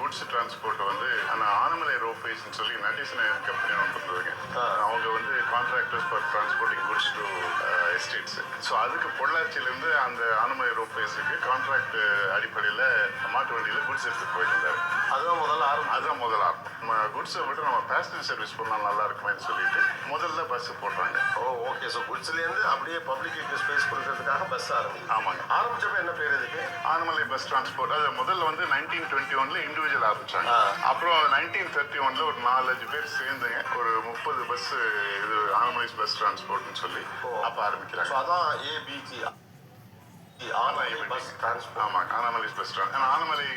Goods transport வந்து அந்த ஆனமலை ரோப்வேஸ்ன்னு சொல்லி நட்டிசன் கம்பெனி ஒன்று இருந்ததுங்க. அவங்க வந்து contractors for transporting goods to estates. So அதுக்கு பொள்ளாச்சியிலேருந்து அந்த ஆனமலை ரோப்வேஸுக்கு கான்ட்ராக்ட் அடிப்படையில் மாட்டு வண்டியில் குட்ஸ் எடுத்துகிட்டு போயிருந்தார். அதுதான் முதல்ல ஆரம்பம். நம்ம குட்ஸை விட்டு நம்ம பேசஞ்சர் சர்வீஸ் பண்ணால் நல்லா இருக்குமேன்னு சொல்லிட்டு முதல்ல பஸ் போடுறாங்க. ஓகே. ஸோ குட்ஸ்லேருந்து அப்படியே பப்ளிக்கு ஸ்பேஸ் கொடுக்கறதுக்காக பஸ் ஆரம்பிக்கும். ஆமாங்க. ஆரம்பிச்சப்ப என்ன பேர் இதுக்கு? Anamalai bus transport. அது முதல்ல வந்து 1921 இண்டிவிஜுவல் ஆரம்பிச்சாங்க. அப்புறம் 1931 ஒரு 4-5 பேர் சேர்ந்துங்க ஒரு 30 பஸ் இது ஆனமலை பஸ் டிரான்ஸ்போர்ட்னு சொல்லி அப்போ ஆரம்பிக்கிறாங்க. அதான் ஏபிஜி ஆனமலை பஸ் டிரான்ஸ்போர்ட். ஆமாங்க, ஆனமலை பஸ் டிரான்ஸ்போர்ட். ஆனமலை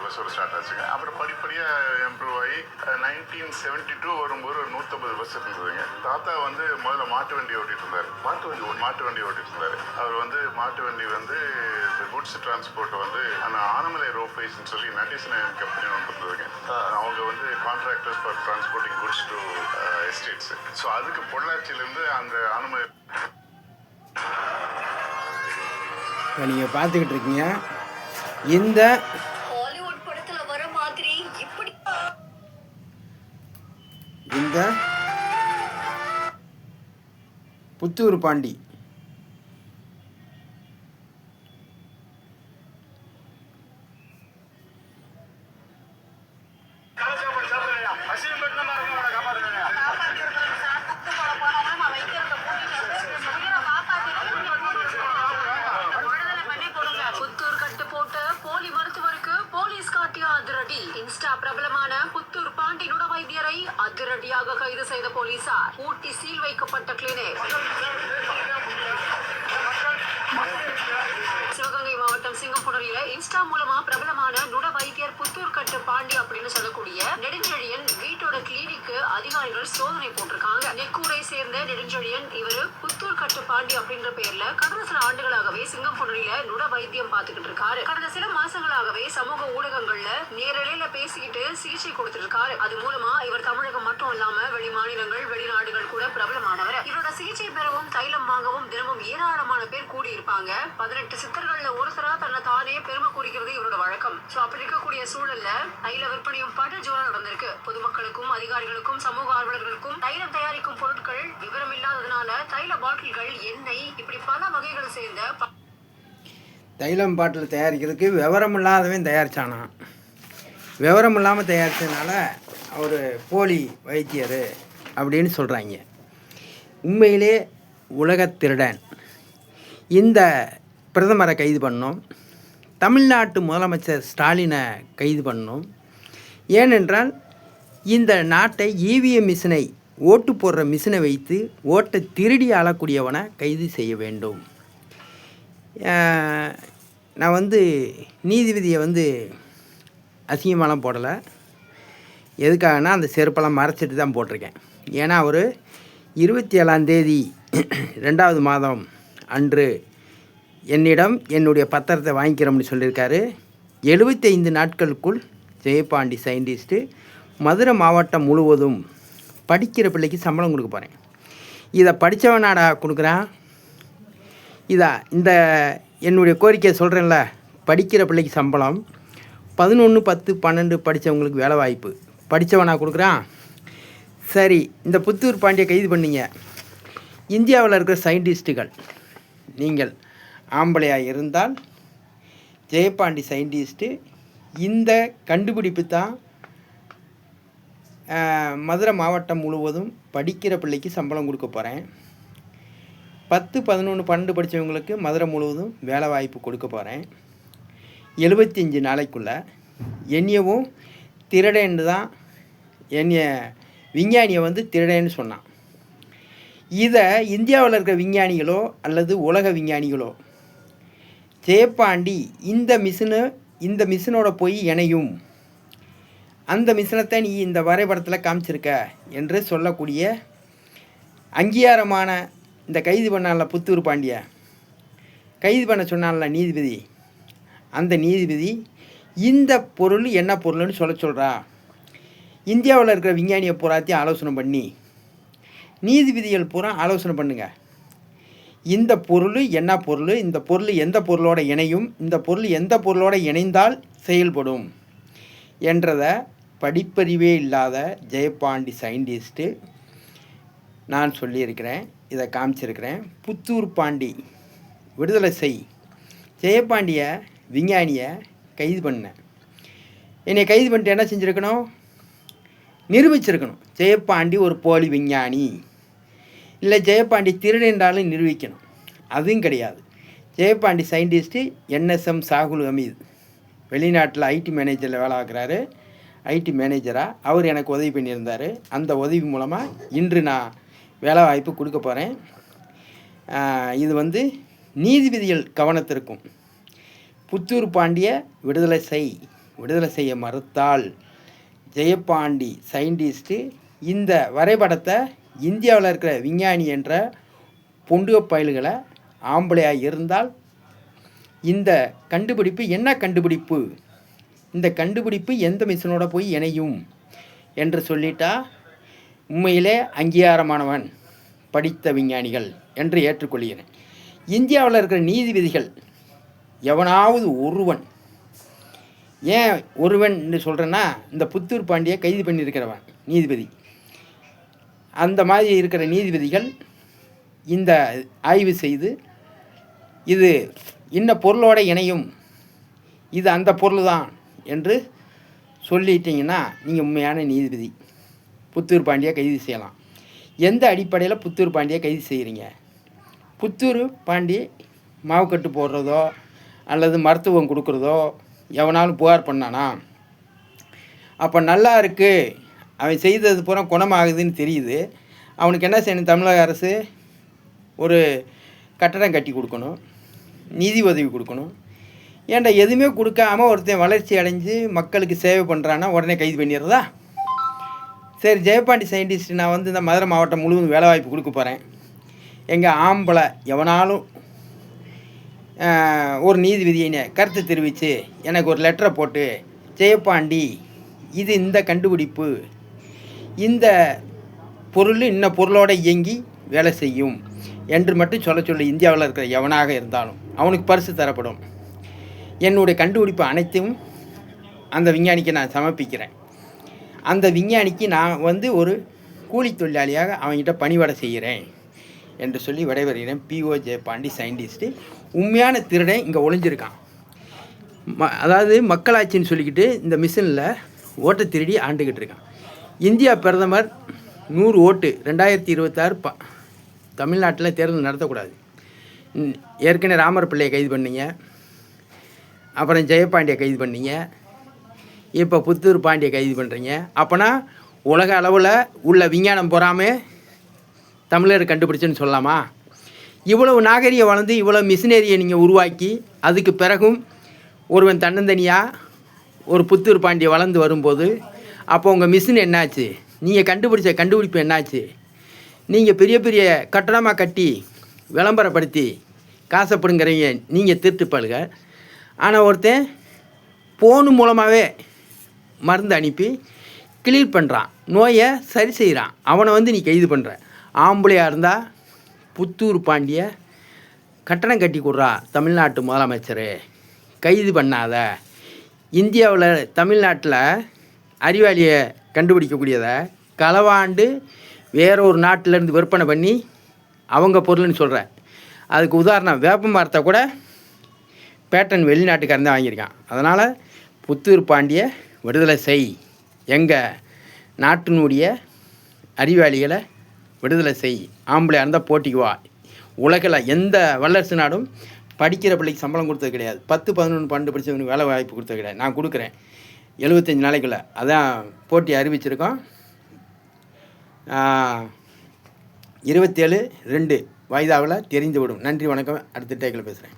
பஸ்ஸோட ஸ்டார்ட் ஆச்சுங்க. அப்புறம் படிப்படியாக இம்ப்ரூவ் ஆகி 1972 வரும்போது ஒரு 150 பஸ் இருந்ததுங்க. தாத்தா வந்து முதல்ல மாட்டு வண்டி ஓட்டிட்டு இருந்தார். மாட்டு வண்டி ஓட்டிட்டு இருந்தார். அவர் வந்து மாட்டு வண்டி வந்து இந்த குட்ஸ் டிரான்ஸ்போர்ட் வந்து அந்த ஆனமலை ரோப்வேஸ்ன்னு சொல்லி நட்டிசன் கம்பெனி ஒன்று இருந்ததுங்க. அவங்க வந்து contractors for transporting goods to estates. So அதுக்கு பொள்ளாச்சியிலேருந்து அந்த ஆனமலை நீங்கள் பார்த்துக்கிட்டு இருக்கீங்க. இந்த புத்தூர் பாண்டி இன்ஸ்டா பிரபலமான புத்தூர் பாண்டி நுட வைத்தியரை அதிரடியாக கைது செய்த போலீசார். ஊட்டி சீல் வைக்கப்பட்ட கிளினிக். சிவகங்கை மாவட்டம் சிங்கம்புணரியில இன்ஸ்டா மூலமா பிரபலமான நுட வைத்தியர் புத்தூர் கட்டு பாண்டி அப்படின்னு சொல்லக்கூடிய நெடுஞ்செழியன் வீட்டோட கிளினிக்கு அதிகாரிகள் சோதனை போட்டிருக்காங்க. நெக்கூரை சேர்ந்த நெடுஞ்செழியன் இவரு புத்தூர் கட்டு பாண்டி அப்படின்ற பேர்ல கடந்த சில ஆண்டுகளாகவே சிங்கம்புணரியில நுட வைத்தியம் பார்த்துக்கிட்டு இருக்காரு. கடந்த சில மாசங்களாகவே சமூக ஊடகங்கள்ல நேரலையில பேசிக்கிட்டு சிகிச்சை கொடுத்துட்டு இருக்காரு. அது மூலமா இவர் தமிழகம் மட்டும் இல்லாம வெளி மாநிலங்கள் வெளிநாடுகள் கூட பிரபலமானவர். இவரோட சிகிச்சை பெறவும் தைலம் வாங்கவும் தினமும் ஏராளமான பேர் கூடி இருப்பாங்க. 18 சித்தர்கள்ல ஒருத்தரா தன்னை தானே பெருமை குறிக்கிறது இவரோட வழக்கம். சோ அப்படி இருக்கக்கூடிய சூழல்ல தைல விற்பனையும் படு ஜோரா நடந்திருக்கு. பொதுமக்களுக்கும் அதிகாரிகளுக்கும் சமூக ஆர்வலர்களுக்கும் தைலம் தயாரிக்கும் பொருட்கள் விவரம் இல்லாததுனால தைல பாட்டில்கள் எண்ணெய் இப்படி பல வகைகளை சேர்ந்த தைலம் பாட்டில் தயாரிக்கிறதுக்கு விவரம் இல்லாதவன் தயாரித்தானா. விவரம் இல்லாமல் தயாரித்ததுனால அவர் போலி வைத்தியர் அப்படின்னு சொல்கிறாங்க. உண்மையிலே உலகத் திருடன். இந்த பிரதமரை கைது பண்ணோம். தமிழ்நாட்டு முதலமைச்சர் ஸ்டாலினை கைது பண்ணோம். ஏனென்றால் இந்த நாட்டை இவிஎம் மிஷினை ஓட்டு போடுற மிஷினை வைத்து ஓட்டை திருடி ஆளக்கூடியவனை கைது செய்ய வேண்டும். நான் வந்து நீதிபதியை அசிங்கமாலாம் போடலை. எதுக்காகனா அந்த செருப்பெல்லாம் மறைச்சிட்டு தான் போட்டிருக்கேன். ஏன்னா அவர் 27ஆம் தேதி 2வது மாதம் அன்று என்னிடம் என்னுடைய பத்திரத்தை வாங்கிக்கிறோம்னு சொல்லியிருக்காரு. 75 நாட்களுக்குள் ஜெயபாண்டி சயின்டிஸ்ட்டு மதுரை மாவட்டம் முழுவதும் படிக்கிற பிள்ளைக்கு சம்பளம் கொடுக்க போகிறேன். இதை படித்தவனாடா கொடுக்குறான். இந்த என்னுடைய கோரிக்கையை சொல்கிறேன்ல, படிக்கிற பிள்ளைக்கு சம்பளம் 11, 10, 12 படித்தவங்களுக்கு வேலை வாய்ப்பு படித்தவனா கொடுக்குறான். சரி, இந்த புத்தூர் பாண்டியை கைது பண்ணிங்க. இந்தியாவில் இருக்கிற சயின்டிஸ்ட்டுகள் நீங்கள் ஆம்பளையாக இருந்தால் ஜெயபாண்டி சயின்டிஸ்ட்டு இந்த கண்டுபிடிப்பு தான் மதுரை மாவட்டம் முழுவதும் படிக்கிற பிள்ளைக்கு சம்பளம் கொடுக்க போகிறேன். 10, 11, 12 படித்தவங்களுக்கு மதுரை முழுவதும் வேலை வாய்ப்பு கொடுக்க போகிறேன். 75 நாளைக்குள்ளே என்னையவும் திருடேன்னு தான் என்னைய விஞ்ஞானியை திருடேன்னு சொன்னான். இதை இந்தியாவில் இருக்கிற விஞ்ஞானிகளோ அல்லது உலக விஞ்ஞானிகளோ ஜெயபாண்டி இந்த மிஷினோட போய் இணையும், அந்த மிஷினத்தை நீ இந்த வரைபடத்தில் காமிச்சிருக்க என்று சொல்லக்கூடிய அங்கீகாரமான இந்த கைது பண்ணால புத்தூர் பாண்டிய கைது பண்ண சொன்னால நீதிபதி, அந்த நீதிபதி இந்த பொருள் என்ன பொருள்னு சொல்கிறா. இந்தியாவில் இருக்கிற விஞ்ஞானியை பூராத்தையும் ஆலோசனை பண்ணி நீதிபதிகள் பூரா ஆலோசனை பண்ணுங்க. இந்த பொருள் என்ன பொருள், இந்த பொருள் எந்த பொருளோட இணையும், இந்த பொருள் எந்த பொருளோட இணைந்தால் செயல்படும் என்றதை படிப்பறிவே இல்லாத ஜெயபாண்டி சயின்டிஸ்ட்டு நான் சொல்லியிருக்கிறேன். இதை காமிச்சிருக்கிறேன். புத்தூர் பாண்டி விடுதலை செய், ஜெயபாண்டிய விஞ்ஞானியை கைது பண்ணேன். என்னை கைது பண்ணிட்டு என்ன செஞ்சுருக்கணும், நிரூபிச்சிருக்கணும் ஜெயபாண்டி ஒரு போலி விஞ்ஞானி, இல்லை ஜெயபாண்டி திருடென்றாலும் நிரூபிக்கணும். அதுவும் கிடையாது. ஜெயபாண்டி சயின்டிஸ்ட்டு NSM சாகுல் ஹமீத் வெளிநாட்டில் ஐடி மேனேஜரில் வேலை பார்க்குறாரு. ஐடி மேனேஜராக அவர் எனக்கு உதவி பண்ணியிருந்தார். அந்த உதவி மூலமாக இன்று நான் வேலை வாய்ப்பு கொடுக்க போகிறேன். இது வந்து நீதிபதிகள் கவனத்திற்கும், புத்தூர் பாண்டிய விடுதலை செய்ய மறுத்தால் ஜெயபாண்டி சயின்டிஸ்ட்டு இந்த வரைபடத்தை இந்தியாவில் இருக்கிற விஞ்ஞானி என்ற பொண்டுக பயல்களை ஆம்பளையாக இருந்தால் இந்த கண்டுபிடிப்பு என்ன கண்டுபிடிப்பு, இந்த கண்டுபிடிப்பு எந்த மிஷினோட போய் இணையும் என்று சொல்லிட்டா உண்மையிலே அங்கீகாரமானவன், படித்த விஞ்ஞானிகள் என்று ஏற்றுக்கொள்கிறேன். இந்தியாவில் இருக்கிற நீதிபதிகள் எவனாவது ஒருவன், ஏன் ஒருவன் என்று சொல்கிறேன்னா இந்த புத்தூர் பாண்டியை கைது பண்ணியிருக்கிறவன் நீதிபதி, அந்த மாதிரி இருக்கிற நீதிபதிகள் இந்த ஆய்வு செய்து இது இன்ன பொருளோட இணையும், இது அந்த பொருள் தான் என்று சொல்லிட்டீங்கன்னா நீங்கள் உண்மையான நீதிபதி. புத்தூர் பாண்டியை கைது செய்யலாம். எந்த அடிப்படையில் புத்தூர் பாண்டியை கைது செய்கிறீங்க? புத்தூர் பாண்டி மாவுக்கட்டு போடுறதோ அல்லது மருத்துவம் கொடுக்குறதோ எவனாலும் புகார் பண்ணானா? அப்போ நல்லா இருக்குது, அவன் செய்தது பூரா குணமாகுதுன்னு தெரியுது. அவனுக்கு என்ன செய்யணும்? தமிழக அரசு ஒரு கட்டடம் கட்டி கொடுக்கணும், நிதி உதவி கொடுக்கணும். ஏன்டா எதுவுமே கொடுக்காம ஒருத்தன் வளர்ச்சி அடைஞ்சு மக்களுக்கு சேவை பண்ணுறான்னா உடனே கைது பண்ணிடுறதா? சரி, ஜெயபாண்டி சயின்டிஸ்ட் நான் வந்து இந்த மதுரை மாவட்டம் முழுவதும் வேலை வாய்ப்பு கொடுக்க போகிறேன். எங்கள் ஆம்பளை எவனாலும் ஒரு நீதிபதியை கருத்து தெரிவித்து எனக்கு ஒரு லெட்டரை போட்டு, ஜெயபாண்டி இது இந்த கண்டுபிடிப்பு, இந்த பொருள் இன்ன பொருளோடு இயங்கி வேலை செய்யும் என்று மட்டும் சொல்ல இந்தியாவில் இருக்கிற எவனாக இருந்தாலும் அவனுக்கு பரிசு தரப்படும். என்னுடைய கண்டுபிடிப்பு அனைத்தும் அந்த விஞ்ஞானிக்கு நான் சமர்ப்பிக்கிறேன். அந்த விஞ்ஞானிக்கு நான் வந்து ஒரு கூலி தொழிலாளியாக அவங்ககிட்ட பணிவிடை செய்கிறேன் என்று சொல்லி விடைபெறுகிறேன். PO Jayapandi scientist. உண்மையான திருடன் இங்கே ஒளிஞ்சிருக்கான். அதாவது மக்களாட்சின்னு சொல்லிக்கிட்டு இந்த மிஷினில் ஓட்டை திருடி ஆண்டுக்கிட்டு இருக்கான். இந்தியா பிரதமர் 100 ஓட்டு 2026 தமிழ்நாட்டில் தேர்தல் நடத்தக்கூடாது. ஏற்கனவே ராமர் பிள்ளையை கைது பண்ணீங்க, அப்புறம் ஜெயபாண்டியை கைது பண்ணீங்க, இப்போ புத்தூர் பாண்டியை கைது பண்ணுறீங்க. அப்போனா உலக அளவில் உள்ள விஞ்ஞானம் போகாமல் தமிழர் கண்டுபிடிச்சுன்னு சொல்லலாமா? இவ்வளவு நாகரிகம் வளர்ந்து இவ்வளோ மிஷினரியை நீங்கள் உருவாக்கி அதுக்கு பிறகும் ஒருவன் தன்னந்தனியாக ஒரு புத்தூர் பாண்டியை வளர்ந்து வரும்போது அப்போ உங்கள் மிஷின் என்னாச்சு? நீங்கள் கண்டுபிடிச்ச கண்டுபிடிப்பு என்னாச்சு? நீங்கள் பெரிய பெரிய கட்டணமாக கட்டி விளம்பரப்படுத்தி காசப்படுங்கிறீங்க, நீங்கள் திருட்டுப்பாளுங்க. ஆனால் ஒருத்தன் ஃபோனு மூலமாகவே மருந்து அனுப்பி கிளியர் பண்ணுறான், நோயை சரி செய்கிறான். அவனை வந்து நீ கைது பண்ணுற. ஆம்பளையாக இருந்தால் புத்தூர் பாண்டிய கட்டணம் கட்டி கொடுறா தமிழ்நாட்டு முதலமைச்சர், கைது பண்ணாத. இந்தியாவில் தமிழ்நாட்டில் அறிவாளியை கண்டுபிடிக்கக்கூடியதை களவாண்டு வேற ஒரு நாட்டிலேருந்து விற்பனை பண்ணி அவங்க பொருள்னு சொல்கிற. அதுக்கு உதாரணம் வேப்ப மரத்தை கூட பேட்டன் வெளிநாட்டுக்காரன் தான் வாங்கியிருக்கான். அதனால் புத்தூர் பாண்டிய விடுதலை செய், எங்கள் நாட்டினுடைய அறிவாளிகளை விடுதலை செய். ஆம்பளையாக இருந்தால் போட்டிக்கு வா. உலகில் எந்த வல்லரசு நாடும் படிக்கிற பிள்ளைக்கு சம்பளம் கொடுத்தது கிடையாது. 10, 11, 12 படித்தவனுக்கு வேலை வாய்ப்பு கொடுத்தது கிடையாது. நான் கொடுக்குறேன் 75 நாளைக்குள்ளே. அதான் போட்டி அறிவிச்சிருக்கோம். 27/2 வாய்தாவில் தெரிந்துவிடும். நன்றி, வணக்கம். அடுத்த டேக்கில் பேசுகிறேன்.